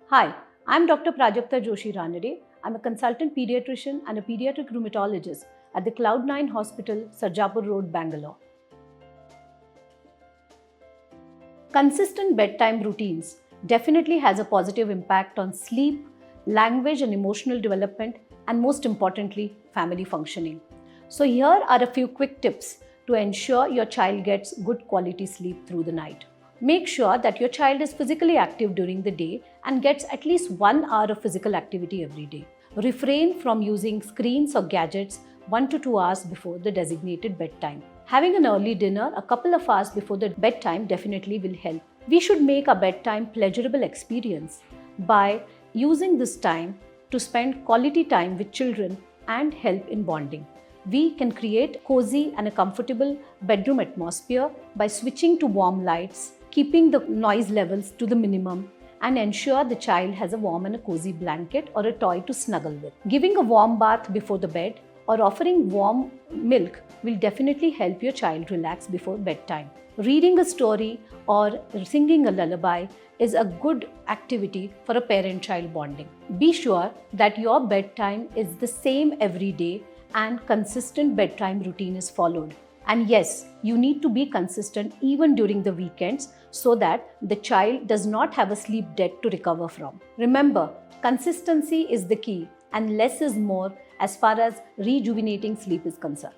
Hi, I'm Dr. Prajakta Joshi Ranade. I'm a consultant pediatrician and a pediatric rheumatologist at the Cloud9 Hospital, Sarjapur Road, Bangalore. Consistent bedtime routines definitely has a positive impact on sleep, language and emotional development, and most importantly, family functioning. So here are a few quick tips to ensure your child gets good quality sleep through the night. Make sure that your child is physically active during the day and gets at least 1 hour of physical activity every day. Refrain from using screens or gadgets 1 to 2 hours before the designated bedtime. Having an early dinner a couple of hours before the bedtime definitely will help. We should make a bedtime pleasurable experience by using this time to spend quality time with children and help in bonding. We can create cozy and a comfortable bedroom atmosphere by switching to warm lights, keeping the noise levels to the minimum, and ensure the child has a warm and a cozy blanket or a toy to snuggle with. Giving a warm bath before the bed or offering warm milk will definitely help your child relax before bedtime. Reading a story or singing a lullaby is a good activity for a parent-child bonding. Be sure that your bedtime is the same every day and consistent bedtime routine is followed. And yes, you need to be consistent even during the weekends so that the child does not have a sleep debt to recover from. Remember, consistency is the key and less is more as far as rejuvenating sleep is concerned.